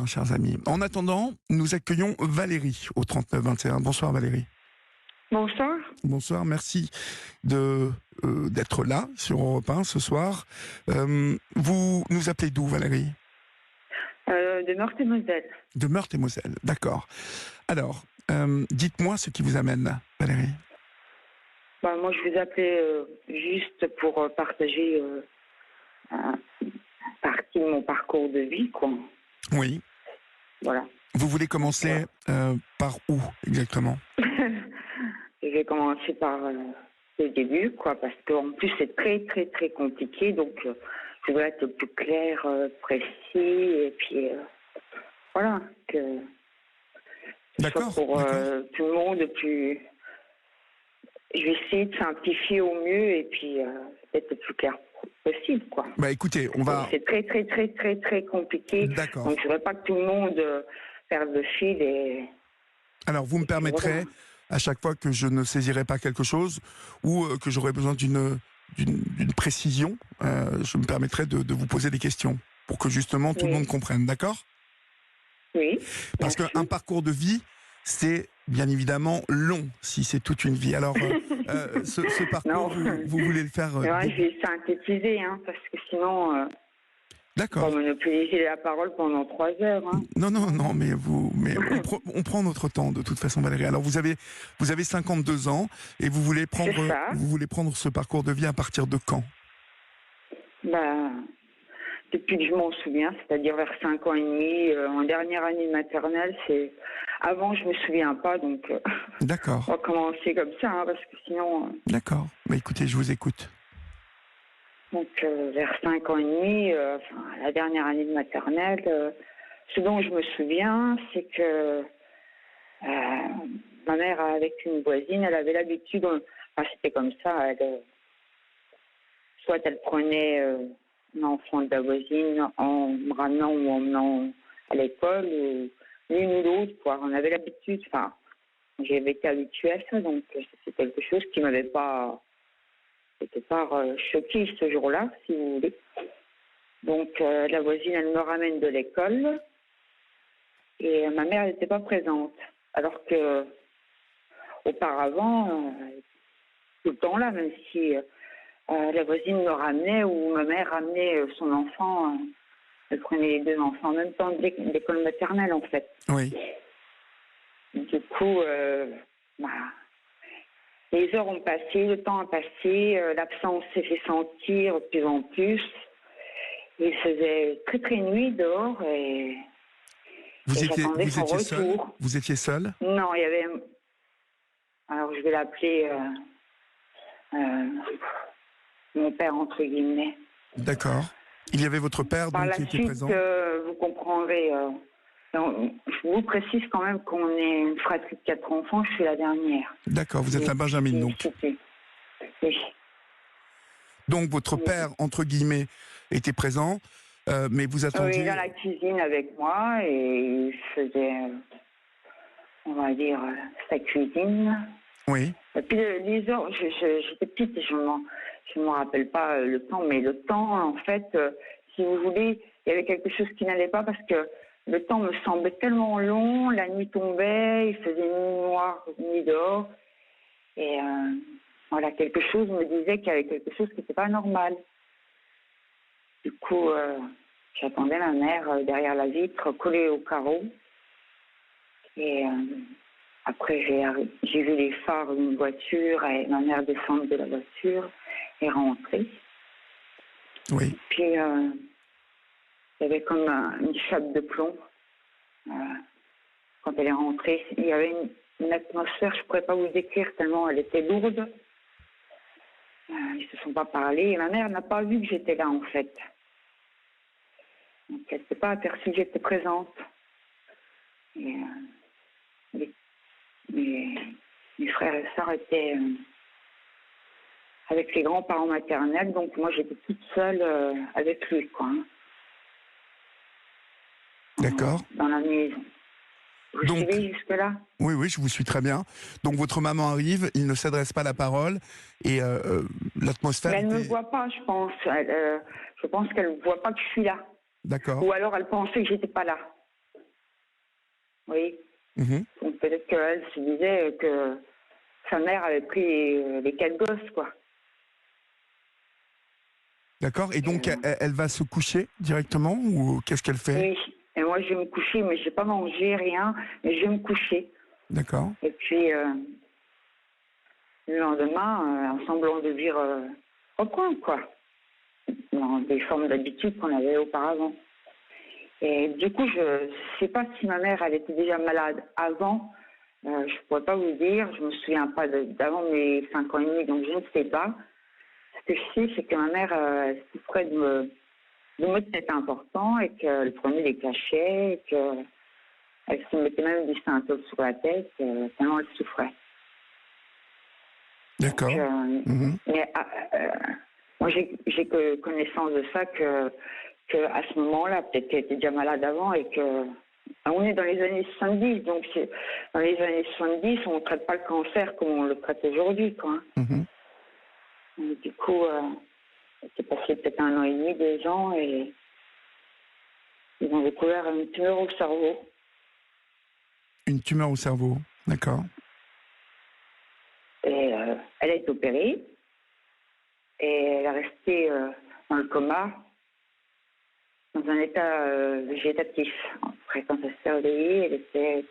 chers amis. En attendant, nous accueillons Valérie au 39-21. Bonsoir Valérie. Bonsoir. Bonsoir, merci d'être là sur Europe 1 ce soir. Vous nous appelez d'où Valérie ? De Meurthe-et-Moselle. De Meurthe-et-Moselle, d'accord. Alors, dites-moi ce qui vous amène, Valérie. Moi, je vous appelais juste pour partager partie de mon parcours de vie, quoi. Oui. Voilà. Vous voulez commencer par où exactement ? Je vais commencer par le début, quoi, parce qu'en plus c'est très très très compliqué, donc je veux être plus clair, précis, et puis voilà, que ce soit pour tout le monde plus. Je vais essayer de simplifier au mieux et puis d'être le plus clair possible, quoi. Bah écoutez, on va. C'est très très très très très compliqué. D'accord. Donc je ne veux pas que tout le monde perde le fil et. Alors vous me permettrez, à chaque fois que je ne saisirai pas quelque chose ou que j'aurai besoin d'une précision, je me permettrai de vous poser des questions pour que justement tout le monde comprenne, d'accord ? Oui. Parce qu'un parcours de vie, c'est bien évidemment long, si c'est toute une vie. Alors, ce parcours, vous voulez le faire... je vais synthétiser, parce que sinon... D'accord. On va monopoliser la parole pendant 3 heures. Non, mais on prend notre temps de toute façon, Valérie. Alors, vous avez 52 ans et vous voulez prendre ce parcours de vie à partir de quand ? Depuis que je m'en souviens, c'est-à-dire vers 5 ans et demi, en dernière année de maternelle. Avant, je me souviens pas, donc d'accord. On va commencer comme ça, parce que sinon... D'accord. Mais écoutez, je vous écoute. Donc, vers 5 ans et demi, la dernière année de maternelle, ce dont je me souviens, c'est que ma mère, avec une voisine, elle avait l'habitude, c'était comme ça, soit elle prenait un enfant de la voisine en me ramenant ou en menant à l'école, ou l'une ou l'autre, quoi. On avait l'habitude, j'avais été habituée à ça, donc c'est quelque chose qui m'avait pas... quelque part choquée ce jour-là, si vous voulez. Donc, la voisine, elle me ramène de l'école et ma mère n'était pas présente. Alors que, auparavant, tout le temps là, même si la voisine me ramenait ou ma mère ramenait son enfant, elle prenait les 2 enfants en même temps de l'école maternelle, en fait. Oui. Du coup, les heures ont passé, le temps a passé, l'absence s'est fait sentir de plus en plus. Il faisait très très nuit dehors et j'attendais son retour. Vous étiez seule ? Non, il y avait... Alors je vais l'appeler mon père, entre guillemets. D'accord. Il y avait votre père qui était présent ? Vous comprendrez... je vous précise quand même qu'on est une fratrie de 4 enfants, je suis la dernière. D'accord, vous êtes la Benjamine, donc. Oui. Donc votre père, entre guillemets, était présent, mais vous attendiez... Oui, dans la cuisine avec moi, et il faisait, on va dire, sa cuisine. Oui. Et puis les heures, j'étais petite, je ne me rappelle pas le temps, mais le temps, en fait, si vous voulez, il y avait quelque chose qui n'allait pas parce que le temps me semblait tellement long, la nuit tombait, il faisait nuit noire, nuit dehors. Et voilà, quelque chose me disait qu'il y avait quelque chose qui n'était pas normal. Du coup, j'attendais ma mère derrière la vitre, collée au carreau. Et après, j'ai vu les phares d'une voiture et ma mère descendre de la voiture et rentrer. Oui. Puis, il y avait comme une chape de plomb. Quand elle est rentrée, il y avait une atmosphère, je ne pourrais pas vous décrire tellement elle était lourde. Ils ne se sont pas parlé et ma mère n'a pas vu que j'étais là, en fait. Donc, elle ne s'est pas aperçue que j'étais présente. Et, mes frères et sœurs étaient avec les grands-parents maternels, donc moi j'étais toute seule avec lui, quoi. D'accord. Dans la maison. Vous suivez jusque-là ? Oui, je vous suis très bien. Donc votre maman arrive, il ne s'adresse pas la parole et l'atmosphère... Elle ne me voit pas, je pense. Je pense qu'elle ne voit pas que je suis là. D'accord. Ou alors elle pensait que j'étais pas là. Oui. Mhm. Donc peut-être qu'elle se disait que sa mère avait pris les 4 gosses, quoi. D'accord. Et Et, donc, elle va se coucher directement ou qu'est-ce qu'elle fait? oui. Et moi, je vais me coucher, mais je n'ai pas mangé, rien, mais je vais me coucher. D'accord. Et puis, le lendemain, un semblant de vie reprend, quoi. Dans des formes d'habitude qu'on avait auparavant. Et du coup, je ne sais pas si ma mère, elle était déjà malade avant. Je ne pourrais pas vous dire. Je ne me souviens pas d'avant mes 5 ans et demi, donc je ne sais pas. Ce que je sais, c'est que ma mère souffrait de maux de tête importants et qu'elle prenait des cachets et qu'elle se mettait même du Synthol sur la tête tellement elle souffrait. Donc, D'accord. Mhm. mais moi, j'ai que connaissance de ça que à ce moment-là, peut-être qu'elle était déjà malade avant et que on est dans les années 70, donc dans les années 70, on ne traite pas le cancer comme on le traite aujourd'hui, quoi. Mhm. Et du coup, c'est passé peut-être 1 an et demi, 2 ans, et ils ont découvert une tumeur au cerveau. Une tumeur au cerveau. D'accord. Et elle a été opérée, et elle est restée dans le coma, dans un état végétatif. Après, quand elle s'est réveillée, elle était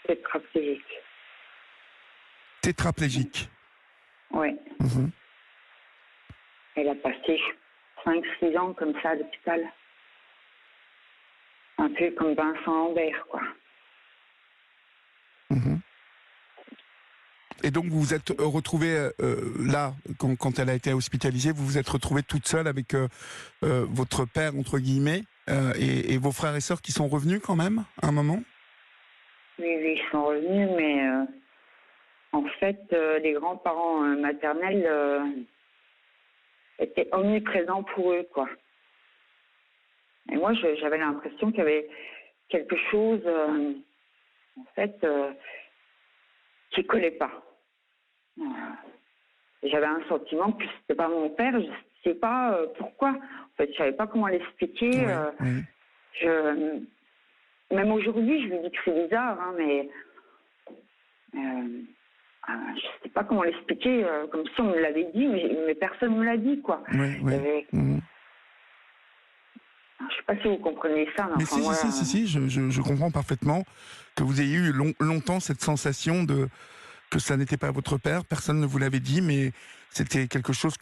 tétraplégique. Tétraplégique. Oui. Mhm. Elle a passé 5-6 ans comme ça à l'hôpital. Un peu comme Vincent Lambert, quoi. Mhm. Et donc, vous vous êtes retrouvée là, quand elle a été hospitalisée, vous vous êtes retrouvée toute seule avec votre père, entre guillemets, et vos frères et sœurs qui sont revenus quand même, à un moment? Oui, oui, ils sont revenus, mais en fait, les grands-parents maternels étaient omniprésents pour eux, quoi. Et moi, j'avais l'impression qu'il y avait quelque chose, en fait, qui collait pas. Euh, J'avais un sentiment que c'était pas mon père. Je sais pas pourquoi. En fait, je savais pas comment l'expliquer. Oui, oui. Même aujourd'hui, je lui dis que c'est bizarre, hein, mais je sais pas comment l'expliquer. Comme si on me l'avait dit, mais personne me l'a dit, quoi. Oui, Il y oui. avait... Mhm. Je sais pas si vous comprenez ça, mais Mais enfin si, si, moi, si, si, si, je comprends parfaitement que vous ayez eu longtemps cette sensation que ça n'était pas votre père, personne ne vous l'avait dit, mais c'était quelque chose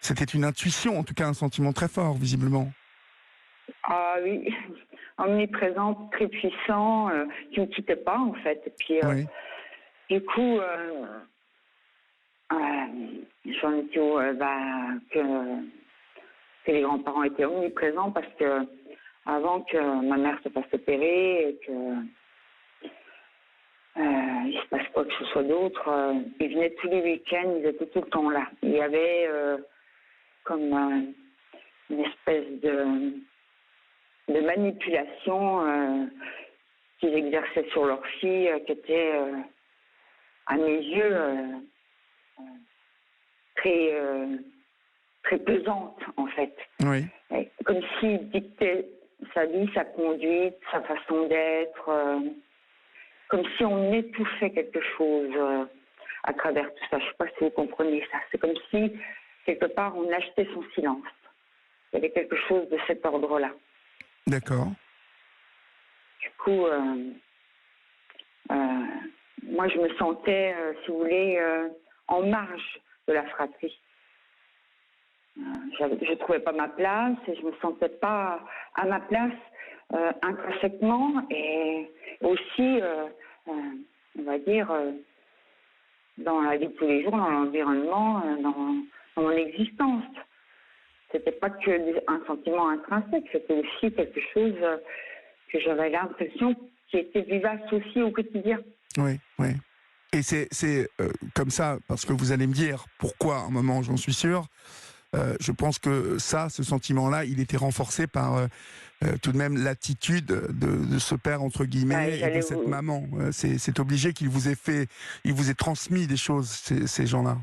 c'était une intuition, en tout cas un sentiment très fort, visiblement. ah oui, omniprésent, très puissant, qui ne me quittait pas en fait. Et puis Oui, du coup, j'en étais où que les grands-parents étaient omniprésents parce que avant que ma mère se fasse opérer et que il se passe quoi que ce soit d'autre, ils venaient tous les week-ends, ils étaient tout le temps là. Il y avait comme une espèce de manipulation qu'ils exerçaient sur leur fille qui était, à mes yeux, très, très pesante, en fait. oui, Et comme s'il dictait sa vie, sa conduite, sa façon d'être, comme si on étouffait quelque chose à travers tout ça. Je ne sais pas si vous comprenez ça. C'est comme si, quelque part, on achetait son silence. Il y avait quelque chose de cet ordre-là. d'accord. Du coup, moi, je me sentais, si vous voulez, en marge de la fratrie. Je ne trouvais pas ma place et je ne me sentais pas à ma place intrinsèquement et aussi, on va dire, dans la vie de tous les jours, dans l'environnement, dans mon existence. C'était pas que un sentiment intrinsèque, c'était aussi quelque chose que j'avais l'impression qui était vivace aussi au quotidien. Oui, oui. Et c'est comme ça, parce que vous allez me dire pourquoi, à un moment, j'en suis sûr. Je pense que ce sentiment-là, il était renforcé par tout de même l'attitude de ce père, entre guillemets, et de cette maman. C'est obligé qu'il vous ait il vous ait transmis des choses, ces gens-là.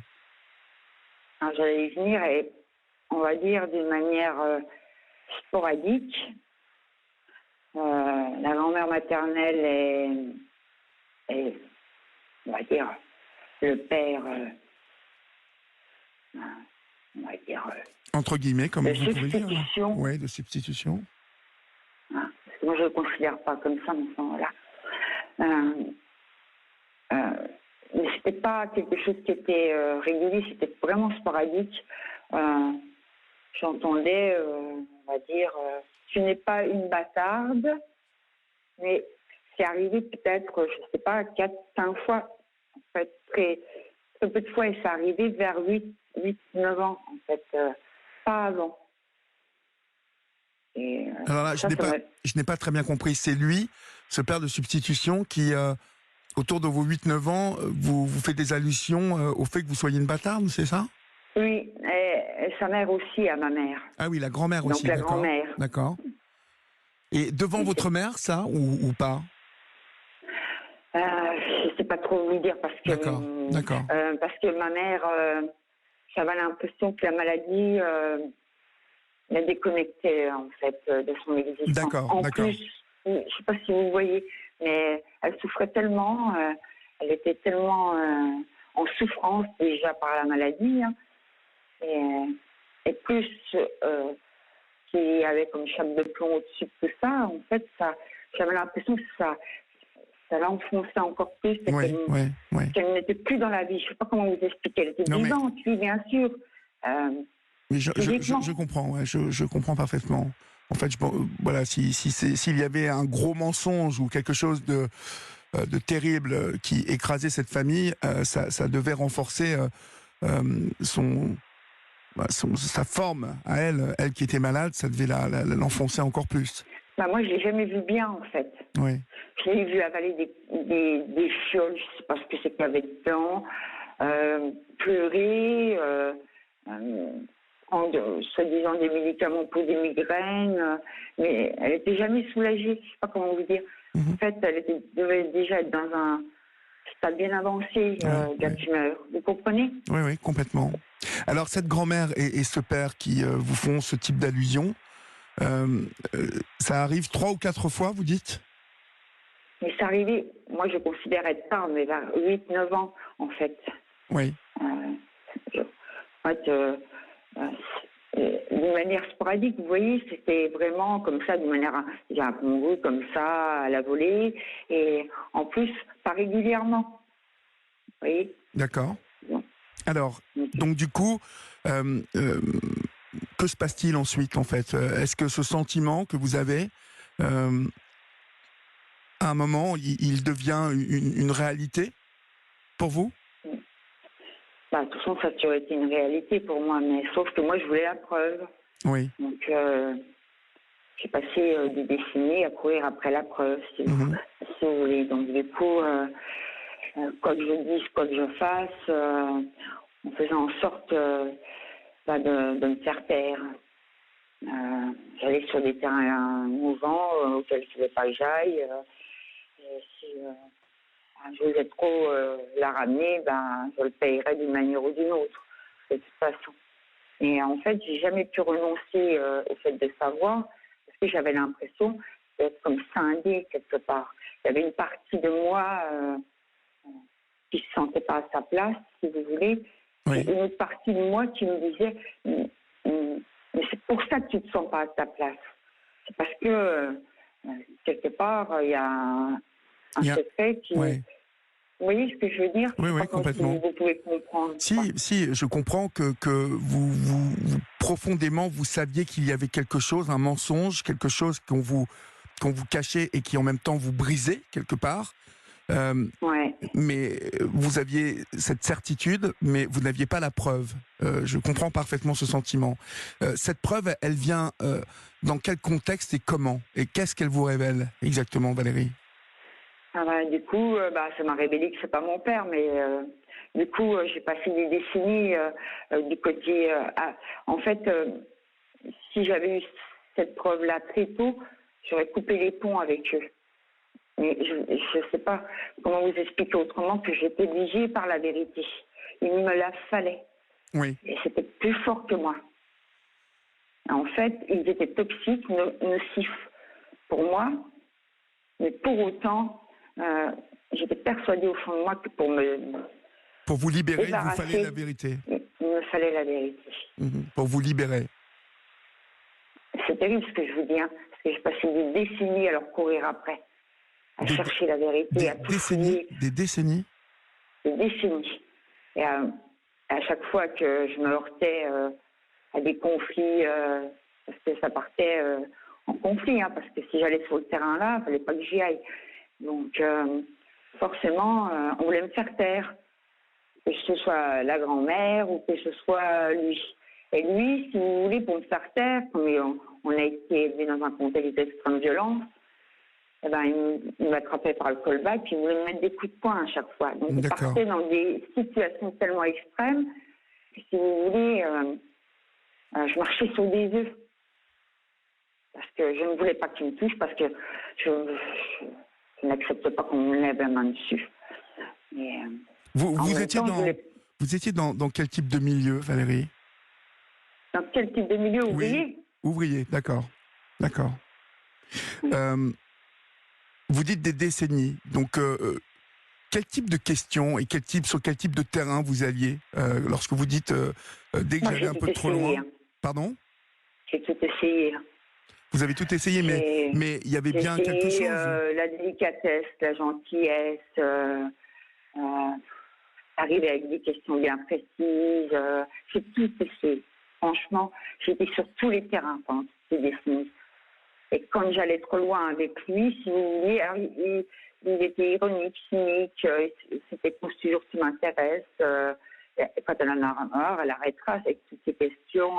J'allais y venir et on va dire d'une manière sporadique. La grand-mère maternelle est, on va dire, le père, on va dire, Entre guillemets, comme de vous pouvez le dire. substitution. Oui, de substitution. Hein, parce que moi, je ne le considère pas comme ça, mais voilà. Euh, mais c'était pas quelque chose qui était régulier, c'était vraiment sporadique. J'entendais, on va dire, tu n'es pas une bâtarde, mais c'est arrivé peut-être, je ne sais pas, 4-5 fois, en fait, très peu de fois, et c'est arrivé vers 8-9 ans, en fait, pas avant. Et, Alors là, je n'ai pas très bien compris. C'est lui, ce père de substitution, qui, autour de vos 8-9 ans, vous fait des allusions au fait que vous soyez une bâtarde, c'est ça? Oui, et sa mère aussi, à ma mère. Ah oui, la grand-mère Donc aussi, la d'accord. grand-mère. D'accord. Et devant votre mère, ça, ou pas? Je ne sais pas trop vous dire parce que D'accord, d'accord. parce que ma mère, j'avais l'impression que la maladie la déconnectait en fait de son existence. D'accord, En d'accord. plus, je ne sais pas si vous voyez, mais elle souffrait tellement, elle était tellement en souffrance déjà par la maladie, hein, et plus qu'il y avait comme chape de plomb au-dessus de tout ça. En fait, ça, j'avais l'impression que ça l'enfonçait encore plus. Oui, oui, oui. Qu'elle n'était plus dans la vie. Je ne sais pas comment vous expliquer. Elle était Non, mais vivante, oui, bien sûr. Physiquement. je comprends, ouais, je comprends parfaitement. En fait, voilà, s'il y avait un gros mensonge ou quelque chose de terrible qui écrasait cette famille, ça devait renforcer son, sa forme à elle. Elle qui était malade, ça devait l'enfoncer encore plus. Bah, moi, je ne l'ai jamais vu bien, en fait. Oui. Je l'ai vu avaler des fioles, je ne sais pas ce que c'est qu'il y avait dedans, pleurer, prendre soi-disant des médicaments pour des migraines, mais elle n'était jamais soulagée, je ne sais pas comment vous dire. Mhm. En fait, devait déjà être dans un stade bien avancé de la tumeur. Vous comprenez? Oui, oui, complètement. Alors, cette grand-mère et ce père qui vous font ce type d'allusion, ça arrive 3 ou 4 fois, vous dites? Mais c'est arrivé, moi je considère être tard, mais vers 8-9 ans, en fait. Oui. En fait, d'une manière sporadique, vous voyez, c'était vraiment comme ça, d'une manière, j'ai un peu comme ça, à la volée, et en plus, pas régulièrement. Vous voyez? D'accord. Bon. Alors, donc du coup, que se passe-t-il ensuite, en fait? Est-ce que ce sentiment que vous avez, à un moment, il devient une réalité pour vous? Bah, de toute façon, ça a toujours été une réalité pour moi, mais sauf que moi, je voulais la preuve. Oui. Donc, j'ai passé des décennies à courir après la preuve, si vous voulez. Donc, du coup, quoi que je dise, quoi que je fasse, en faisant en sorte de me faire taire. J'allais sur des terrains mouvants auxquels je ne voulais pas que j'aille. Et si je voulais trop la ramener, je le payerais d'une manière ou d'une autre, de toute façon. Et en fait, j'ai jamais pu renoncer au fait de savoir, parce que j'avais l'impression d'être comme scindée quelque part. Il y avait une partie de moi qui ne se sentait pas à sa place, si vous voulez. Oui. Et une autre partie de moi qui me disait mais c'est pour ça que tu ne te sens pas à ta place. C'est parce que, quelque part, il y a un secret qui... Ouais. Vous voyez ce que je veux dire? Oui, oui, complètement. Si vous pouvez comprendre. Si, je comprends que vous, profondément, vous saviez qu'il y avait quelque chose, un mensonge, quelque chose qu'on vous cachait et qui en même temps vous brisait quelque part. Ouais. Mais vous aviez cette certitude, mais vous n'aviez pas la preuve. Je comprends parfaitement ce sentiment. Cette preuve, elle vient dans quel contexte et comment? Et qu'est-ce qu'elle vous révèle exactement, Valérie? Du coup, ça m'a révélé que c'est pas mon père, mais du coup, j'ai passé des décennies du côté... en fait, si j'avais eu cette preuve-là très tôt, j'aurais coupé les ponts avec eux. Mais je ne sais pas comment vous expliquer autrement que j'étais obligée par la vérité. Il me la fallait. Oui. Et c'était plus fort que moi. En fait, ils étaient toxiques, nocifs. pour moi, mais pour autant, j'étais persuadée au fond de moi que pour Pour vous libérer, il vous débarrasser, fallait la vérité. il me fallait la vérité. Pour vous libérer. C'est terrible ce que je vous dis, hein, parce que j'ai passé des décennies à leur courir après, à chercher la vérité, à tout fouiller. Des décennies. Des décennies. Et à chaque fois que je me heurtais à des conflits, parce que ça partait en conflit, hein, parce que si j'allais sur le terrain là, il fallait pas que j'y aille. Donc forcément, on voulait me faire taire, que ce soit la grand-mère ou que ce soit lui. Et lui, si vous voulez, pour me faire taire, comme on a été élevé dans un contexte d'extrême violence, eh ben, il m'attrapait par le callback, puis il voulait me mettre des coups de poing à chaque fois. Donc il partait dans des situations tellement extrêmes que, si vous voulez, je marchais sur des œufs. Parce que je ne voulais pas qu'il me touche, parce que je n'accepte pas qu'on me lève la main dessus. Mais, vous étiez dans quel type de milieu, Valérie? Dans quel type de milieu? Ouvrier? Ouvrier, d'accord. D'accord. Vous dites des décennies, donc quel type de questions et sur quel type de terrain vous alliez lorsque vous dites dès que j'allais un peu trop loin? Pardon? J'ai tout essayé. Vous avez tout essayé, mais il y avait bien quelque chose. La délicatesse, la gentillesse, arriver avec des questions bien précises. J'ai tout essayé. Franchement, j'étais sur tous les terrains pendant ces décennies. Et quand j'allais trop loin avec lui, si vous voulez, alors il était ironique, cynique, c'était toujours tu m'intéresses. Quand elle en a marre, elle arrêtera avec toutes ces questions.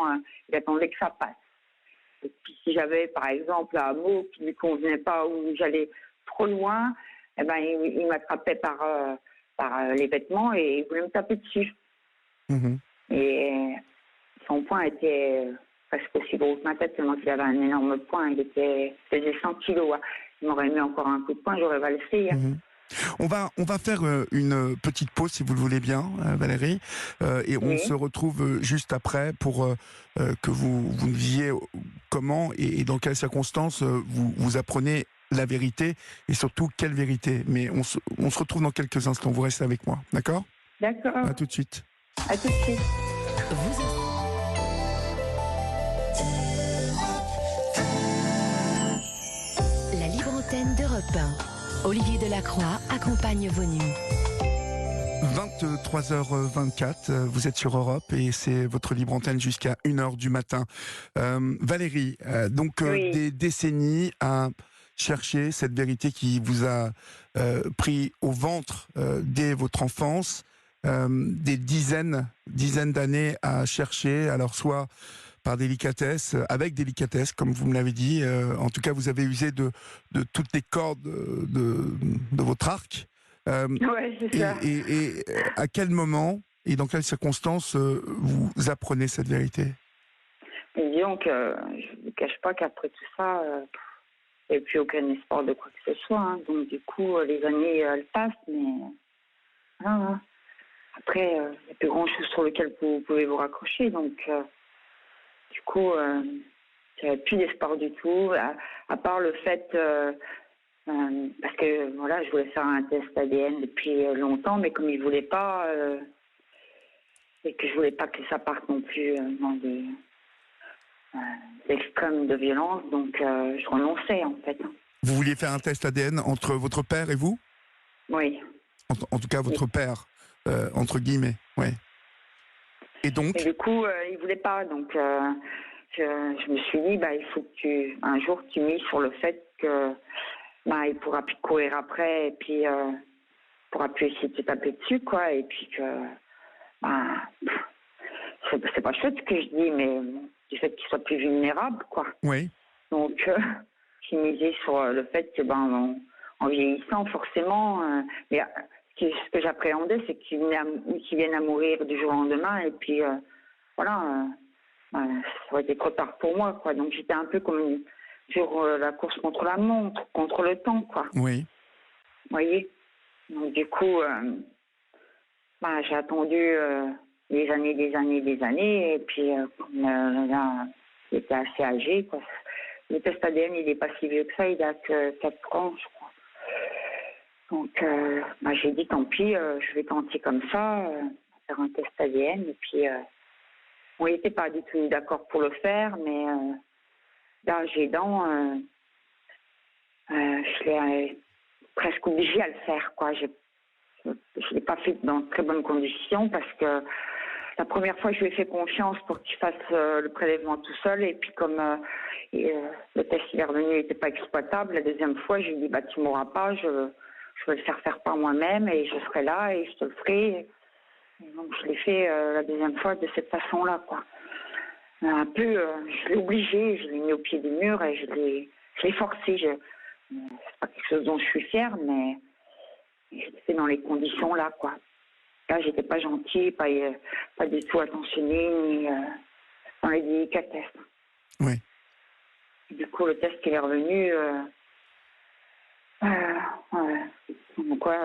Il attendait que ça passe. Et puis si j'avais, par exemple, un mot qui ne lui convenait pas ou j'allais trop loin, eh ben, il m'attrapait par les vêtements et il voulait me taper dessus. Et son poing était presque aussi gros que ma tête, seulement qu'il avait un énorme poing. Il faisait 100 kilos. Hein. Il m'aurait mis encore un coup de poing, j'aurais valsé. On va faire une petite pause, si vous le voulez bien, Valérie, et on se retrouve juste après pour que vous nous disiez comment et dans quelles circonstances vous apprenez la vérité et surtout quelle vérité. Mais on se retrouve dans quelques instants. Vous restez avec moi, d'accord? D'accord. À tout de suite. À tout de suite. La libre antenne d'Europe 1. Olivier Delacroix accompagne vos nuits. 23h24, vous êtes sur Europe et c'est votre libre antenne jusqu'à 1h du matin. Valérie, des décennies à chercher cette vérité qui vous a pris au ventre dès votre enfance, des dizaines d'années à chercher, alors soit par délicatesse, avec délicatesse, comme vous me l'avez dit. En tout cas, vous avez usé de toutes les cordes de votre arc. Ouais, c'est ça. Et à quel moment et dans quelles circonstances vous apprenez cette vérité? Et disons que je ne vous cache pas qu'après tout ça, il n'y a plus aucun espoir de quoi que ce soit. Hein. Donc du coup, les années, elles passent, mais après, il n'y a plus grand-chose sur lequel vous pouvez vous raccrocher. Donc du coup, il n'y a plus d'espoir du tout, à part le fait... parce que voilà, je voulais faire un test ADN depuis longtemps, mais comme ils ne voulaient pas, et que je ne voulais pas que ça parte non plus dans des extrêmes de violence, donc je renonçais en fait. Vous vouliez faire un test ADN entre votre père et vous? Oui. En tout cas, votre père, entre guillemets, oui. Et donc? Et du coup, ils ne voulaient pas, donc je me suis dit, il faut que un jour tu mises sur le fait que il pourra plus courir après et puis pourra plus essayer de te taper dessus, quoi. Et puis que c'est pas chouette ce que je dis, mais du fait qu'il soit plus vulnérable, quoi. Oui. Donc j'ai misé sur le fait que en vieillissant, forcément, mais ce que j'appréhendais, c'est qu'il vienne à mourir du jour au lendemain et puis voilà, ça aurait été trop tard pour moi, quoi. Donc j'étais un peu comme sur la course contre la montre, contre le temps, quoi. Oui. Vous voyez? Donc du coup, j'ai attendu des années, et puis là, j'étais assez âgée, quoi. Le test ADN, il n'est pas si vieux que ça, il a que 4 ans, je crois. Donc, j'ai dit, tant pis, je vais tenter comme ça, faire un test ADN. Et puis, on n'était pas du tout d'accord pour le faire, mais là, j'ai dents, je l'ai presque obligée à le faire, quoi. Je ne l'ai pas fait dans de très bonnes conditions parce que la première fois, je lui ai fait confiance pour qu'il fasse le prélèvement tout seul. Et puis, comme le test il est revenu n'était pas exploitable, la deuxième fois, j'ai dit, tu ne m'auras pas, je vais le faire par moi-même et je serai là et je te le ferai. Et donc, je l'ai fait la deuxième fois de cette façon-là, quoi. Un peu, je l'ai obligé, je l'ai mis au pied du mur et je l'ai forcé. C'est pas quelque chose dont je suis fière, mais je l'ai fait dans les conditions là, quoi. Là, j'étais pas gentille, pas du tout attentionnée, ni dans les délicatesses. Oui. Du coup, le test qui est revenu, comme quoi,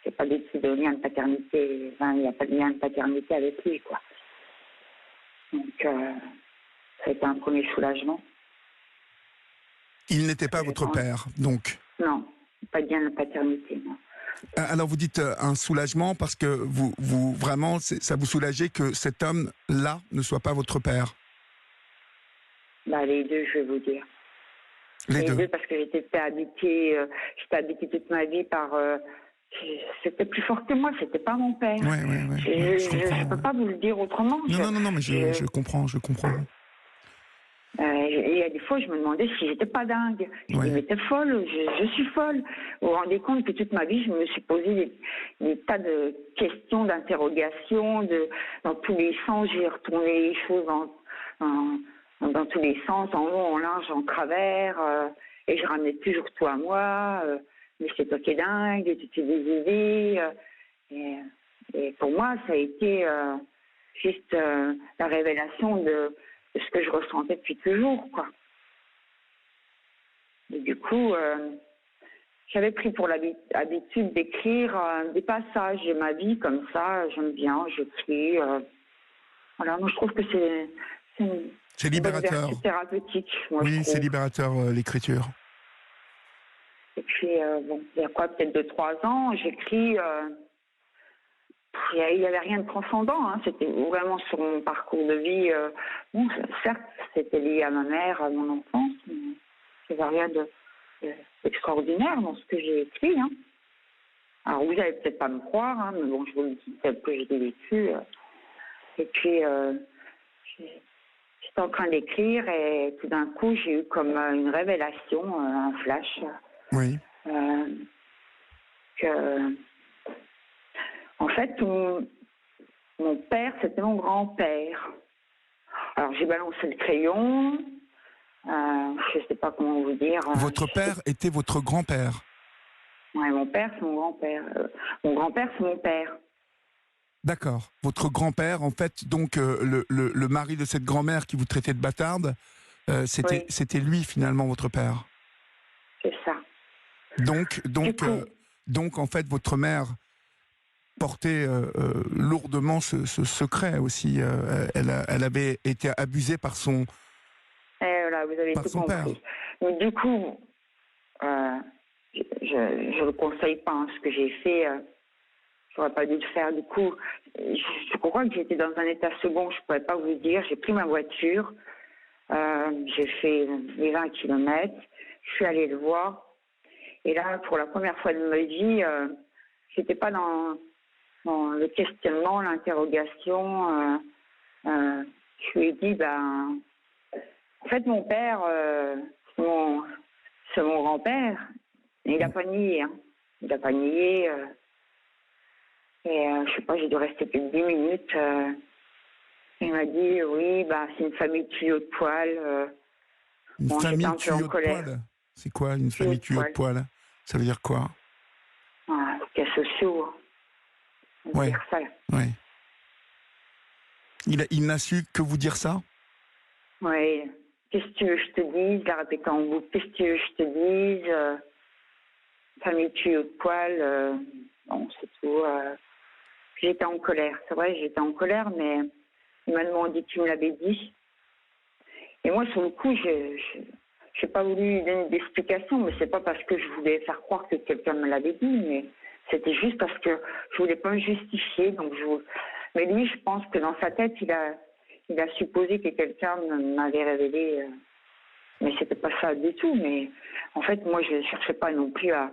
c'est pas du tout de lien de paternité. Enfin, il n'y a pas de lien de paternité avec lui, quoi. Donc, ça a été un premier soulagement. Il n'était pas votre père, donc? Non, pas de lien de paternité, non. Alors vous dites un soulagement parce que vous vraiment, ça vous soulageait que cet homme-là ne soit pas votre père? Les deux, je vais vous dire. Les deux parce que j'étais habitée toute ma vie par... c'était plus fort que moi, c'était pas mon père. Ouais, Je peux pas vous le dire autrement. Non, mais je comprends. Il y a des fois, je me demandais si j'étais pas dingue. Je me disais, mais t'es folle, je suis folle. Vous vous rendez compte que toute ma vie, je me suis posé des tas de questions, d'interrogations, dans tous les sens. J'ai retourné les choses dans tous les sens, en haut, en large, en travers, et je ramenais toujours tout à moi. Mais c'est toi qui es dingue, tu as des idées. Et pour moi, ça a été juste la révélation de ce que je ressentais depuis toujours, quoi. Et du coup, j'avais pris pour l'habitude d'écrire des passages de ma vie comme ça. J'aime bien, j'écris. Voilà, moi je trouve que c'est libérateur. C'est thérapeutique. Moi, oui, c'est libérateur l'écriture. Et puis, il y a peut-être 2-3 ans, j'écris. Il n'y avait rien de transcendant, hein. C'était vraiment sur mon parcours de vie. Certes, c'était lié à ma mère, à mon enfance, mais il n'y avait rien d'extraordinaire dans ce que j'ai écrit, hein. Alors, vous n'allez peut-être pas me croire, hein, mais bon, je vous le dis tel que j'ai vécu. Et puis, j'étais en train d'écrire et tout d'un coup, j'ai eu comme une révélation, un flash. Oui. En fait, mon père, c'était mon grand-père. Alors, j'ai balancé le crayon. Je ne sais pas comment vous dire. Votre père était votre grand-père? Oui, mon père, c'est mon grand-père. Mon grand-père, c'est mon père. D'accord. Votre grand-père, en fait, donc, le mari de cette grand-mère qui vous traitait de bâtarde, c'était lui, finalement, votre père? C'est ça. Donc, en fait, votre mère portait lourdement ce secret aussi. Elle avait été abusée par son vous avez tout compris. Père. Donc, du coup, je ne conseille pas, hein, ce que j'ai fait. J'aurais pas dû le faire. Du coup, je crois que j'étais dans un état second. Je ne pourrais pas vous dire. J'ai pris ma voiture. J'ai fait les 20 kilomètres. Je suis allée le voir. Et là, pour la première fois de ma vie, j'étais pas dans le questionnement, l'interrogation. Je lui ai dit, en fait, mon père, c'est mon grand-père. Il n'a pas nié. Hein. Il n'a pas nié. Et je sais pas, j'ai dû rester plus de 10 minutes. Il m'a dit, oui, c'est une famille de tuyaux de poil. Une famille de tuyaux de poil? C'est quoi une famille de tuyaux de poil? Ça veut dire quoi? Cas sociaux. Oui. Il n'a su que vous dire ça? Oui. Qu'est-ce que tu veux que je te dise? La répétant en boucle. Qu'est-ce que tu veux que je te dise? Famille de tuyaux de poil. Bon, c'est tout. J'étais en colère. C'est vrai, j'étais en colère, mais il m'a demandé, tu me l'avais dit. Et moi, sur le coup, j'ai pas voulu donner d'explication, mais c'est pas parce que je voulais faire croire que quelqu'un me l'avait dit, mais c'était juste parce que je voulais pas me justifier. Mais lui, je pense que dans sa tête, il a supposé que quelqu'un m'avait révélé, mais c'était pas ça du tout. Mais en fait, moi, je cherchais pas non plus à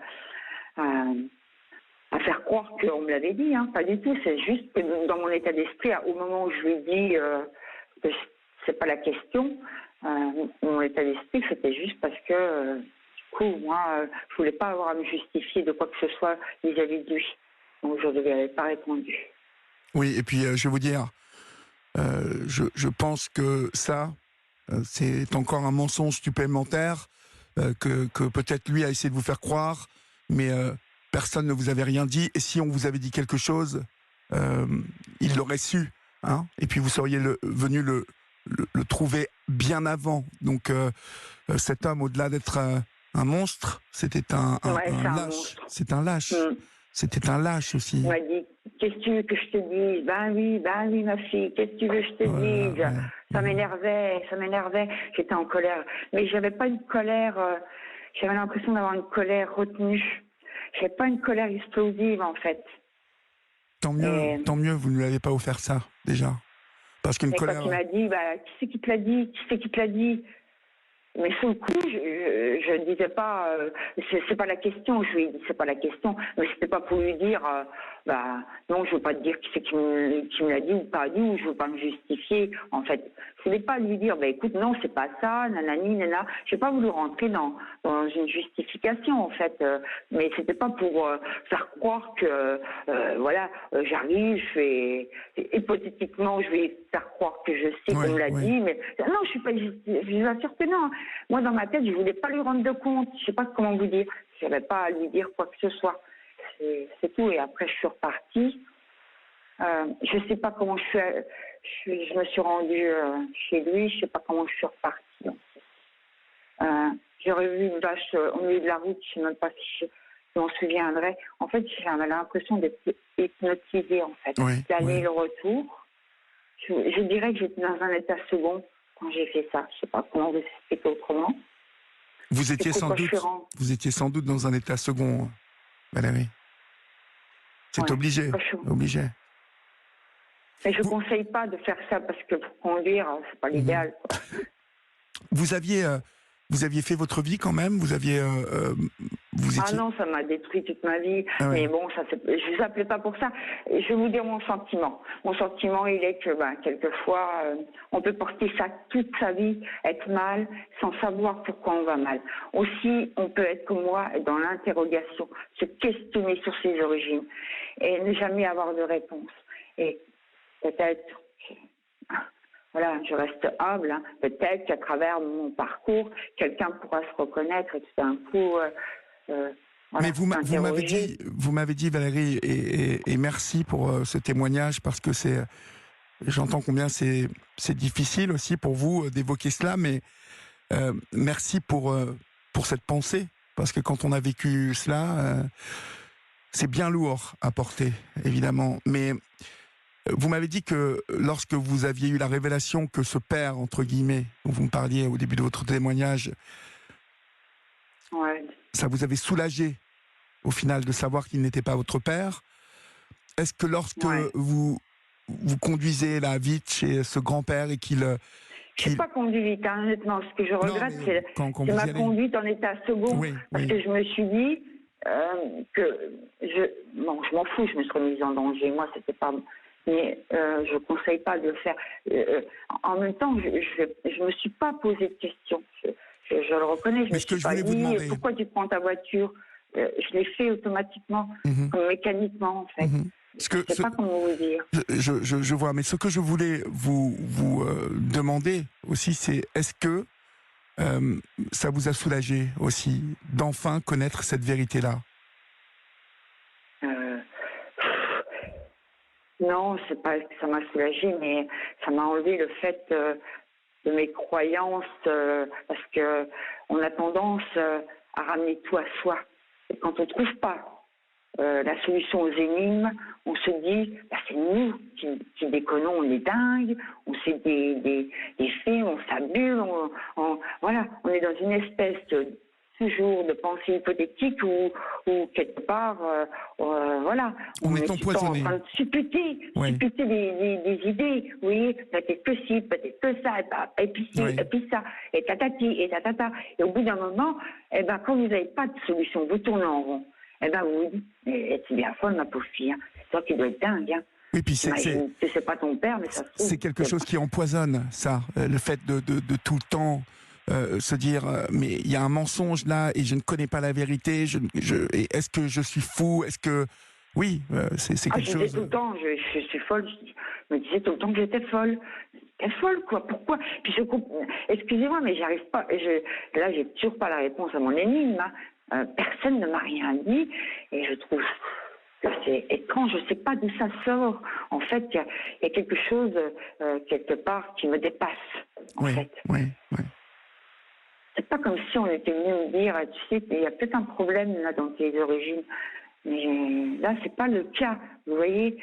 faire croire qu'on me l'avait dit, hein. Pas du tout. C'est juste que dans mon état d'esprit, au moment où je lui ai dit que c'est pas la question, mon état d'esprit, c'était juste parce que du coup, moi, je voulais pas avoir à me justifier de quoi que ce soit vis-à-vis de lui. Donc je ne lui avais pas répondu. Oui, et puis je vais vous dire, je pense que ça, c'est encore un mensonge supplémentaire que peut-être lui a essayé de vous faire croire, mais personne ne vous avait rien dit. Et si on vous avait dit quelque chose, il l'aurait su, hein. Et puis vous seriez venu le trouver bien avant. Donc cet homme, au-delà d'être un monstre, c'était un lâche. C'est un lâche. C'était un lâche aussi. Il m'a dit, qu'est-ce que tu veux que je te dise? Ben oui, ma fille, qu'est-ce que tu veux que je te dise? Ouais. Ça m'énervait. J'étais en colère. Mais j'avais pas une colère, j'avais l'impression d'avoir une colère retenue. J'avais pas une colère explosive, en fait. Tant mieux, vous ne lui avez pas offert ça, déjà. Parce qu'une colère... Quand il m'a dit, qui c'est qui te l'a dit? Mais sur le coup, je ne disais pas, c'est pas la question, je lui ai dit, c'est pas la question, mais c'était pas pour lui dire, non, je veux pas te dire qui c'est qui me l'a dit ou pas dit, ou je veux pas me justifier, en fait. Je voulais pas lui dire, écoute, non, c'est pas ça, nanani, nana. J'ai pas voulu rentrer dans une justification, en fait, mais c'était pas pour faire croire que, j'arrive, hypothétiquement, je vais faire croire que je sais qu'on me l'a dit, mais non, je vous assure que non. Moi, dans ma tête, je voulais pas lui rendre de compte. Je sais pas comment vous dire. Je n'avais pas à lui dire quoi que ce soit. C'est tout. Et après, je suis repartie. Je sais pas comment je me suis rendue chez lui. Je sais pas comment je suis repartie. J'aurais vu une vache au milieu de la route. Je sais même pas si je m'en souviendrai. En fait, j'avais l'impression d'être hypnotisée, en fait. L'aller et le retour. Je dirais que j'étais dans un état second quand j'ai fait ça. Je sais pas comment vous expliquer autrement. Vous étiez sans doute dans un état second, Valérie. C'est obligé. Mais je ne conseille pas de faire ça parce que pour conduire, c'est pas l'idéal. Vous aviez fait votre vie quand même. Vous étiez... Ah non, ça m'a détruit toute ma vie. Ah ouais. Mais bon, je vous appelais pas pour ça. Je vais vous dire mon sentiment. Mon sentiment, il est que quelquefois, on peut porter ça toute sa vie, être mal, sans savoir pourquoi on va mal. Aussi, on peut être comme moi, dans l'interrogation, se questionner sur ses origines et ne jamais avoir de réponse. Et peut-être... Voilà, je reste humble. Hein. Peut-être qu'à travers mon parcours, quelqu'un pourra se reconnaître et tout d'un coup... Mais vous m'avez dit, Valérie, et merci pour ce témoignage, parce que j'entends combien c'est difficile aussi pour vous d'évoquer cela, mais merci pour cette pensée, parce que quand on a vécu cela, c'est bien lourd à porter, évidemment. Mais vous m'avez dit que lorsque vous aviez eu la révélation que ce père, entre guillemets, dont vous me parliez au début de votre témoignage, ça vous avait soulagé, au final, de savoir qu'il n'était pas votre père. Est-ce que lorsque vous conduisez là vite chez ce grand-père et qu'il... Je n'ai pas conduit vite, hein, honnêtement. Ce que je regrette, c'est ma conduite en état second. Parce que je me suis dit que... je m'en fous, je me suis remise en danger. Moi, c'était pas... Mais je ne conseille pas de le faire. En même temps, je me suis pas posé de questions. Je le reconnais, je me suis pas dit pourquoi tu prends ta voiture. Je l'ai fait automatiquement, mécaniquement en fait. Je ne sais pas comment vous dire. Je vois, mais ce que je voulais vous demander aussi, c'est est-ce que ça vous a soulagé aussi d'enfin connaître cette vérité-là? Non, c'est pas que ça m'a soulagé, mais ça m'a enlevé le fait de mes croyances, parce que on a tendance à ramener tout à soi. Et quand on trouve pas la solution aux énigmes, on se dit, bah, c'est nous qui déconnons, on est dingues, on fait des films, on s'abuse, voilà, on est dans une espèce toujours de pensée hypothétique où quelque part, voilà, On est tout le temps empoisonné. en train de supputer des idées, oui, peut-être que ci, peut-être que ça, et puis ci, et puis ça, et tatati, et tatata. Et au bout d'un moment, eh ben, quand vous n'avez pas de solution, vous tournez en rond. Eh ben, vous vous dites, c'est bien folle, ma pauvre fille, hein. C'est toi qui dois être dingue, hein. Oui, puis J'imagine que c'est pas ton père, mais ça se trouve. c'est quelque chose qui empoisonne, ça, le fait de tout le temps se dire mais il y a un mensonge là et je ne connais pas la vérité, et est-ce que je suis fou, est-ce que oui, c'est quelque Je chose. disais tout le temps, je suis folle, je me disais tout le temps que j'étais folle. J'étais folle, quoi, pourquoi? Puis excusez-moi, mais j'arrive pas, là j'ai toujours pas la réponse à mon énigme, hein. Personne ne m'a rien dit, et je trouve que c'est étrange, je sais pas d'où ça sort. En fait, il y a quelque chose, quelque part, qui me dépasse, en fait. Oui. C'est pas comme si on était venu me dire, tu sais, il y a peut-être un problème là dans tes origines. Mais là, c'est pas le cas, vous voyez.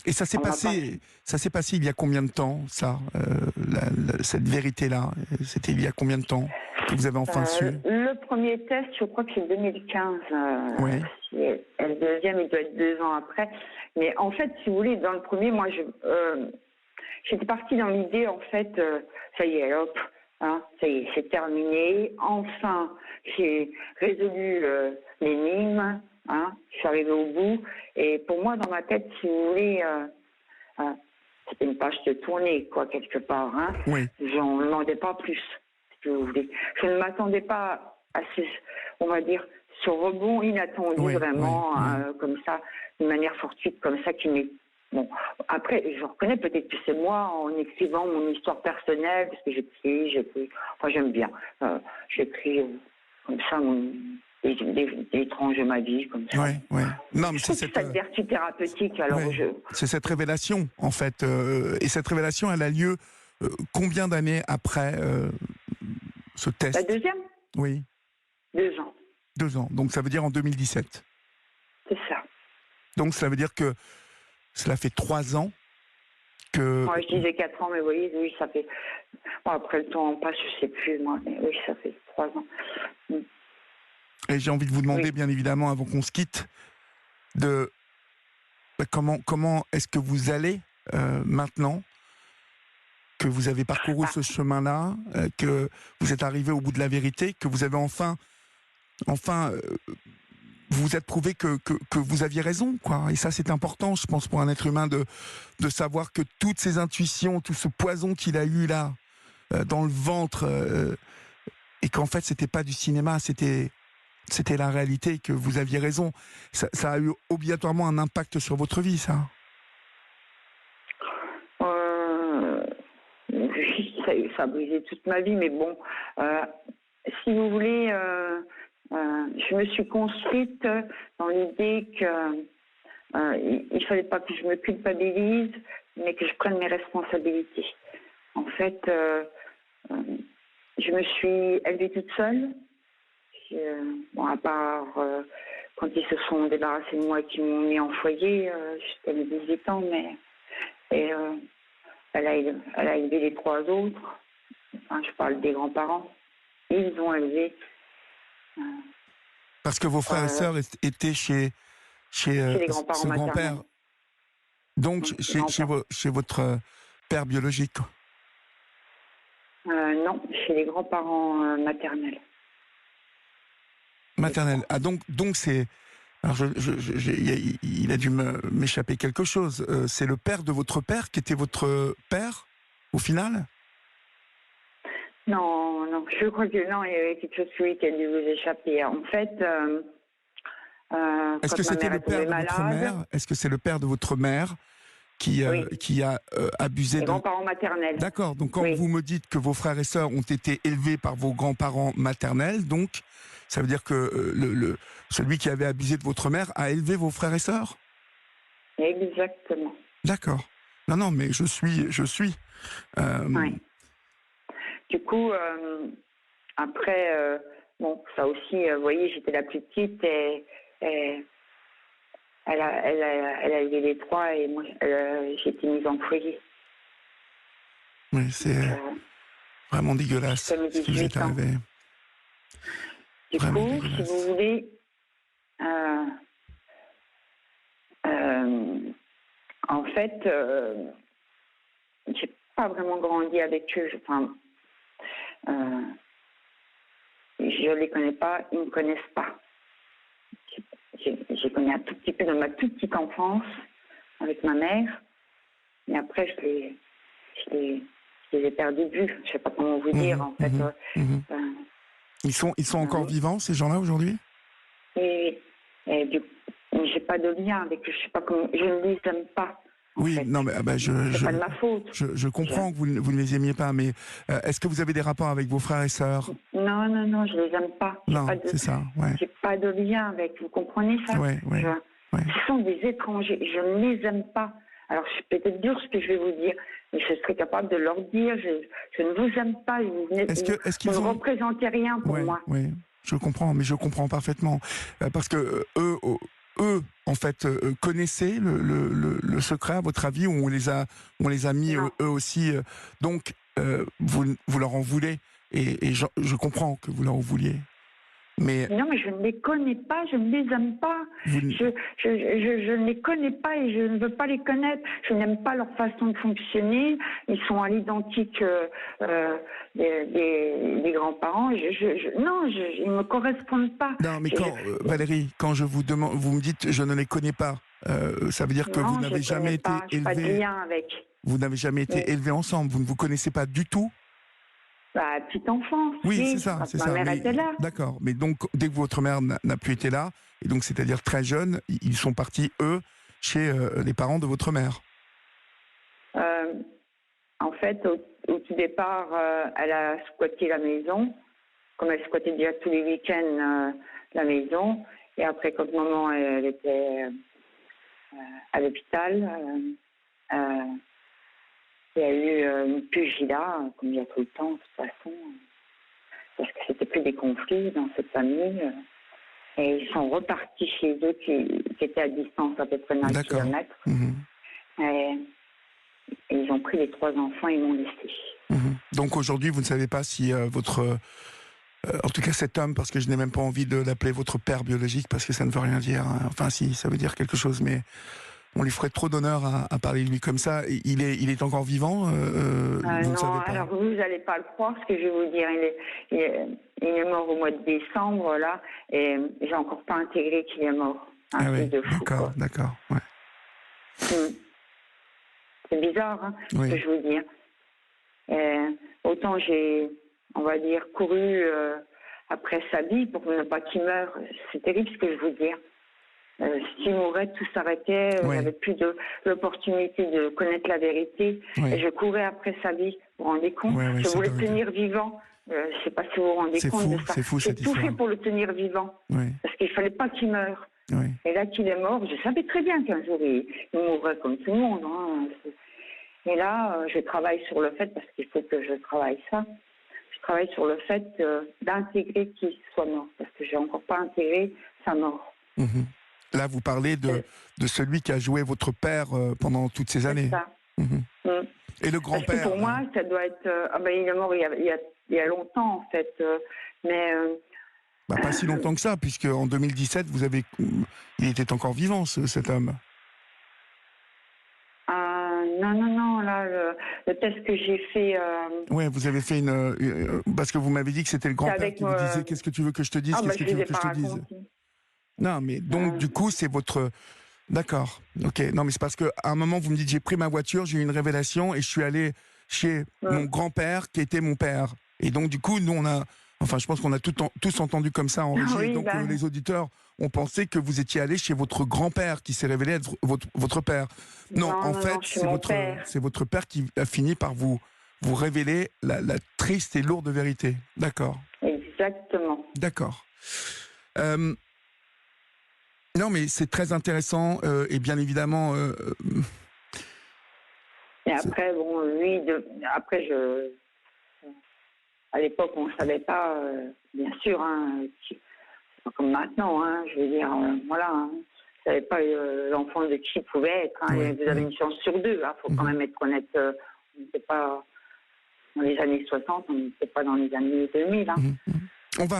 Et ça s'est passé il y a combien de temps, ça, cette vérité-là? C'était il y a combien de temps que vous avez enfin su? Le premier test, je crois que c'est 2015. Et le deuxième, il doit être 2 ans après. Mais en fait, si vous voulez, dans le premier, moi, j'étais partie dans l'idée, en fait, ça y est, hop, hein, ça y est, c'est terminé. Enfin, j'ai résolu l'énigme. Hein, je suis arrivée au bout. Et pour moi, dans ma tête, si vous voulez, c'était une page de tournée, quoi, quelque part. Hein. J'en demandais pas plus, si vous voulez. Je ne m'attendais pas à on va dire, ce rebond inattendu, vraiment, comme ça, d'une manière fortuite, comme ça, qui m'est... Bon, après, je reconnais peut-être que c'est moi, en écrivant mon histoire personnelle, parce que j'écris, enfin, j'aime bien. J'écris comme ça, des tranches de ma vie, comme ça. Non, mais c'est cette vertu thérapeutique. Alors c'est cette révélation, en fait. Et cette révélation, elle a lieu combien d'années après ce test? La deuxième? Oui. 2 ans. 2 ans. Donc ça veut dire en 2017. C'est ça. Donc ça veut dire que cela fait 3 ans que... Moi, je disais 4 ans, mais vous voyez, oui, ça fait... Bon, après, le temps passe, je sais plus, moi, mais oui, ça fait 3 ans. Et j'ai envie de vous demander, bien évidemment, avant qu'on se quitte, de comment est-ce que vous allez maintenant que vous avez parcouru ce chemin-là, que vous êtes arrivé au bout de la vérité, que vous avez enfin vous vous êtes prouvé que vous aviez raison, quoi. Et ça, c'est important, je pense, pour un être humain de savoir que toutes ces intuitions, tout ce poison qu'il a eu là, dans le ventre, et qu'en fait, c'était pas du cinéma, c'était la réalité, que vous aviez raison. Ça a eu obligatoirement un impact sur votre vie, ça. Oui, ça a brisé toute ma vie, mais bon, si vous voulez, je me suis construite dans l'idée que il fallait pas que je me culpabilise, mais que je prenne mes responsabilités. En fait, je me suis élevée toute seule. Bon, à part quand ils se sont débarrassés de moi et qu'ils m'ont mis en foyer, j'avais 18 ans, mais elle a élevé les 3 autres. Enfin, je parle des grands-parents. Ils ont élevé. Parce que vos frères et sœurs étaient chez les grands-parents ce grand-père. Donc chez votre père biologique. Non, chez les grands-parents maternels. Maternelle. Ah donc c'est... Alors il a dû m'échapper quelque chose. C'est le père de votre père qui était votre père, au final? Non, je crois que non, il y avait quelque chose qui a dû vous échapper. En fait, est-ce que c'était le père de votre mère? Est-ce que c'est le père de votre mère qui a abusé les grands-parents maternels. D'accord, donc quand vous me dites que vos frères et sœurs ont été élevés par vos grands-parents maternels, donc ça veut dire que celui qui avait abusé de votre mère a élevé vos frères et sœurs? Exactement. D'accord. Non, mais je suis. Oui. Du coup, après, bon, ça aussi, vous voyez, j'étais la plus petite et elle a élevé les 3 et moi, j'ai été mise en foyer. Oui, c'est vraiment dégueulasse Comme ce qui vous est 18 ans. arrivé. Du Vraiment coup, si dégueulasse. vous voulez, en fait, j'ai pas vraiment grandi avec eux. Enfin, je les connais pas, ils me connaissent pas. J'ai connu un tout petit peu dans ma toute petite enfance avec ma mère, mais après je les ai perdus de vue. Je sais pas comment vous dire en fait. Ils sont encore vivants ces gens-là aujourd'hui? Et du coup, j'ai pas de lien avec eux. Je sais pas comment. Je ne les aime pas. Oui, fait. non, mais C'est pas de ma faute. je comprends que vous ne les aimiez pas, mais est-ce que vous avez des rapports avec vos frères et sœurs? Non, je les aime pas. Non, c'est ça, ouais. J'ai pas de lien avec. Vous comprenez ça? Ouais. Ce sont des étrangers. Je ne les aime pas. Alors, c'est peut-être dur ce que je vais vous dire, mais je serais capable de leur dire je ne vous aime pas. Vous ne représentez rien pour moi. Oui, je comprends, mais je comprends parfaitement. Parce que eux, en fait, connaissaient le secret, à votre avis, où on les a mis eux aussi. Donc, vous leur en voulez. Et je comprends que vous leur en vouliez. Mais non, mais je ne les connais pas, je ne les aime pas. Je ne les connais pas et je ne veux pas les connaître. Je n'aime pas leur façon de fonctionner. Ils sont à l'identique des grands-parents. Ils ne me correspondent pas. Non, mais Valérie, quand je vous demande, vous me dites je ne les connais pas, ça veut dire que vous n'avez jamais été élevés. Pas de lien avec. Vous n'avez jamais été élevés ensemble. Vous ne vous connaissez pas du tout. Bah, petite enfance. Oui, c'est ça. Ma mère était là. D'accord. Mais donc, dès que votre mère n'a plus été là, et donc c'est-à-dire très jeune, ils sont partis, eux, chez les parents de votre mère. En fait, au tout départ, elle a squatté la maison, comme elle squattait déjà tous les week-ends la maison. Et après, quand maman elle était à l'hôpital, il y a eu une pugilat, comme il y a tout le temps, de toute façon, parce que c'était plus des conflits dans cette famille. Et ils sont repartis chez eux, qui étaient à distance à peu près d'un kilomètre. Et ils ont pris les 3 enfants et m'ont laissé. Donc aujourd'hui, vous ne savez pas si votre... en tout cas cet homme, parce que je n'ai même pas envie de l'appeler votre père biologique, parce que ça ne veut rien dire. Hein. Enfin si, ça veut dire quelque chose, mais... On lui ferait trop d'honneur à parler de lui comme ça. Il est encore vivant vous ne savez pas. Alors vous n'allez pas le croire, ce que je vais vous dire. Il est mort au mois de décembre, là, et j'ai encore pas intégré qu'il est mort. D'accord. Ouais. C'est bizarre, hein, ce que je veux dire. Autant j'ai, on va dire, couru après sa vie pour ne pas qu'il meure. C'est terrible ce que je veux dire. S'il mourait, tout s'arrêtait. Il n'y avait plus de l'opportunité de connaître la vérité. Et je courais après sa vie. Vous vous rendez compte? Je voulais le tenir vivant. Je ne sais pas si vous vous rendez compte de ça. C'est fou, j'ai tout fait pour le tenir vivant. Parce qu'il ne fallait pas qu'il meure. Et là qu'il est mort, je savais très bien qu'un jour il mourrait comme tout le monde. Hein. Et là, je travaille sur le fait, parce qu'il faut que je travaille ça, je travaille sur le fait d'intégrer qu'il soit mort. Parce que je n'ai encore pas intégré sa mort. Là, vous parlez de celui qui a joué votre père pendant toutes ces années. C'est ça. Et le grand-père. Parce que pour moi, ça doit être. Il est mort il y a longtemps, en fait. Mais. Pas si longtemps que ça, puisque en 2017, il était encore vivant, cet homme. Non. Là, le test que j'ai fait. Oui, vous avez fait parce que vous m'avez dit que c'était le grand-père qui vous disait qu'est-ce que tu veux que je te dise, qu'est-ce que tu veux que je te dise. Non, mais donc, du coup, c'est votre... D'accord, ok. Non, mais c'est parce qu'à un moment, vous me dites, j'ai pris ma voiture, j'ai eu une révélation et je suis allé chez mon grand-père qui était mon père. Et donc, du coup, nous, je pense qu'on a tous entendu comme ça en régie. Donc, les auditeurs ont pensé que vous étiez allé chez votre grand-père qui s'est révélé être votre père. Non, en fait, c'est votre père qui a fini par vous révéler la triste et lourde vérité. D'accord. Exactement. D'accord. Non, mais c'est très intéressant et bien évidemment. Et après, lui, à l'époque, on ne savait pas, bien sûr, hein, c'est pas comme maintenant, hein, je veux dire, voilà. Hein, savez pas l'enfant de qui pouvait être. Hein, Oui, vous avez une chance sur deux. Il faut quand même être honnête. On n'était pas dans les années 60, on n'était pas dans les années 2000. Hein. Donc,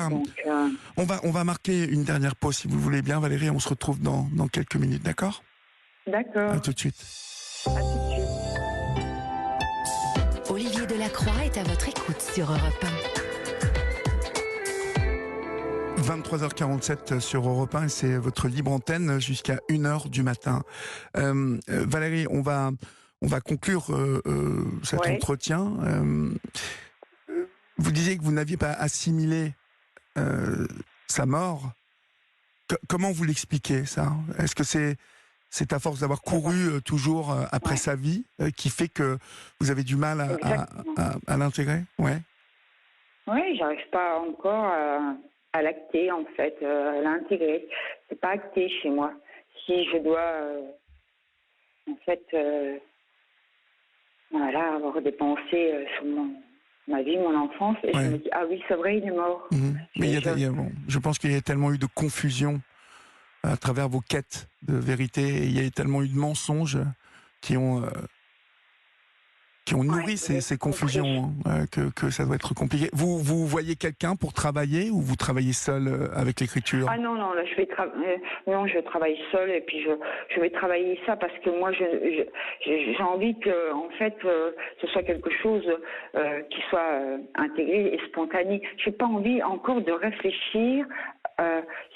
on va marquer une dernière pause, si vous le voulez bien, Valérie. On se retrouve dans quelques minutes, d'accord ? D'accord. À tout de suite. À tout de suite. Olivier Delacroix est à votre écoute sur Europe 1. 23h47 sur Europe 1, et c'est votre libre antenne jusqu'à 1h du matin. Valérie, on va conclure cet entretien. Vous disiez que vous n'aviez pas assimilé sa mort. Comment vous l'expliquez, ça ? Est-ce que c'est à force d'avoir couru toujours après sa vie qui fait que vous avez du mal à l'intégrer ? Ouais. Oui, j'arrive pas encore à l'acter, en fait, à l'intégrer. C'est pas acté chez moi. Si je dois, en fait, voilà, avoir des pensées sur ma vie, mon enfance, et je me dis, ah oui, c'est vrai, il est mort. Mais je pense qu'il y a tellement eu de confusion à travers vos quêtes de vérité, et il y a tellement eu de mensonges qui ont nourri ces confusions, que ça doit être compliqué. Vous voyez quelqu'un pour travailler, ou vous travaillez seul avec l'écriture ? Ah non, là je travaille seule, et puis je vais travailler ça parce que moi j'ai envie que, en fait, ce soit quelque chose qui soit intégré et spontané. J'ai pas envie encore de réfléchir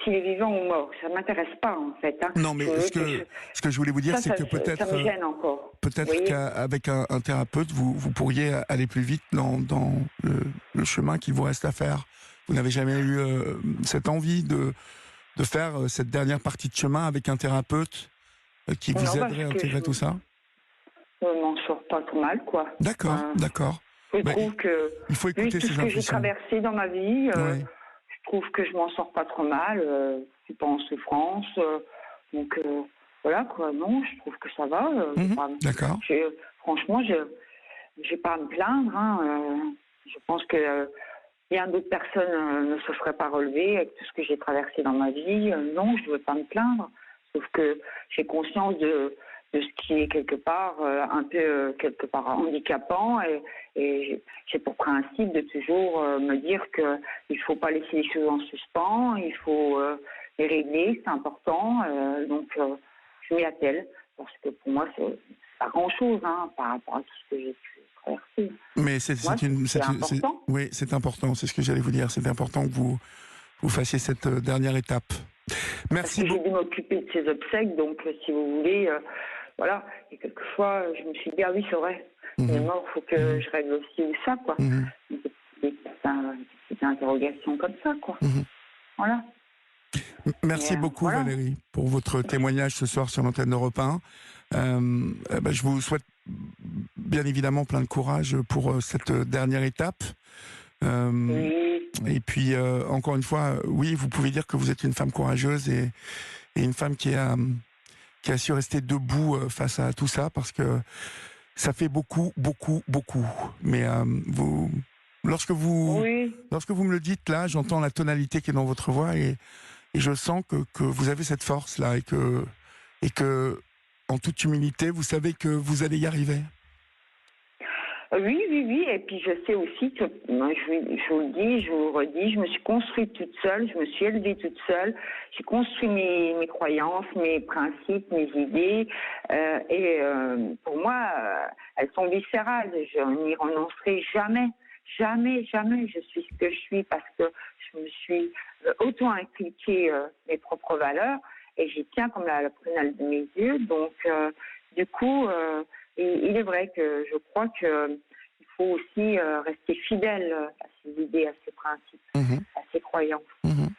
s'il est vivant ou mort. Ça m'intéresse pas, en fait. Hein. Non, mais ce que je voulais vous dire, c'est que peut-être ça me gêne encore. Peut-être qu'avec un thérapeute, vous pourriez aller plus vite dans le chemin qu'il vous reste à faire. Vous n'avez jamais eu cette envie de faire cette dernière partie de chemin avec un thérapeute qui vous aiderait à intégrer tout ça ? Je m'en sors pas trop mal, quoi. D'accord. Je trouve que, il faut écouter tout ses ce que j'ai intuitions. traversé dans ma vie, je trouve que je m'en sors pas trop mal. Je suis pas en souffrance. Donc, voilà, quoi. Non, je trouve que ça va. D'accord. Franchement, je vais pas à me plaindre. Hein. Je pense que bien d'autres personnes ne se seraient pas relevées avec tout ce que j'ai traversé dans ma vie. Non, je ne veux pas me plaindre. Sauf que j'ai conscience de ce qui est quelque part un peu quelque part handicapant, et j'ai pour principe de toujours me dire que il faut pas laisser les choses en suspens, il faut les régler, c'est important. Donc je m'y attelle, parce que pour moi c'est pas grand chose par rapport à tout ce que j'ai pu traverser. Mais c'est important. Oui, c'est important. C'est ce que j'allais vous dire. C'est important que vous fassiez cette dernière étape. Merci beaucoup. J'ai dû m'occuper de ces obsèques, donc si vous voulez, voilà. Et quelquefois, je me suis dit, ah oui, c'est vrai, il est mort, il faut que je règle aussi ça, quoi. Des petites interrogations comme ça, quoi. Voilà. Merci beaucoup, Valérie, pour votre témoignage ce soir sur l'antenne d'Europe 1. Je vous souhaite bien évidemment plein de courage pour cette dernière étape. Et puis, encore une fois, oui, vous pouvez dire que vous êtes une femme courageuse et une femme qui a su rester debout face à tout ça, parce que ça fait beaucoup. Mais lorsque vous me le dites là, j'entends la tonalité qui est dans votre voix, et je sens que vous avez cette force-là, et que, en toute humilité, vous savez que vous allez y arriver. Oui. Et puis je sais aussi que, je vous le dis, je vous le redis, je me suis construite toute seule, je me suis élevée toute seule, j'ai construit mes croyances, mes principes, mes idées, et pour moi, elles sont viscérales. Je n'y renoncerai jamais. Jamais, je suis ce que je suis parce que je me suis auto-inculqué mes propres valeurs, et j'y tiens comme la prunelle de mes yeux. Donc, du coup, il est vrai que je crois qu'il faut aussi rester fidèle à ses idées, à ses principes, à ses croyances. Donc,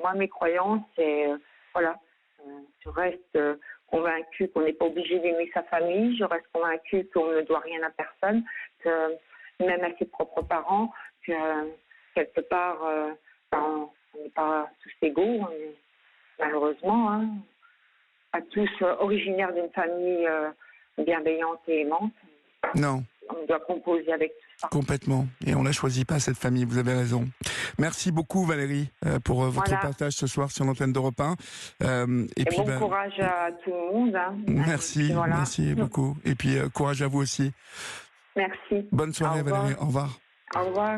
moi, mes croyances, c'est, je reste convaincue qu'on n'est pas obligé d'aimer sa famille, je reste convaincue qu'on ne doit rien à personne, que même à ses propres parents, que quelque part, on n'est pas tous égaux, malheureusement, pas tous originaires d'une famille bienveillante et aimante. Non, on doit composer avec tout ça. Complètement. Et on la choisit pas, cette famille, vous avez raison. Merci beaucoup Valérie pour votre partage ce soir sur l'antenne d'Europe 1. Et puis, bon courage à tout le monde. Hein. Merci, merci beaucoup. Et puis courage à vous aussi. Merci. Bonne soirée Valérie, au revoir. Au revoir.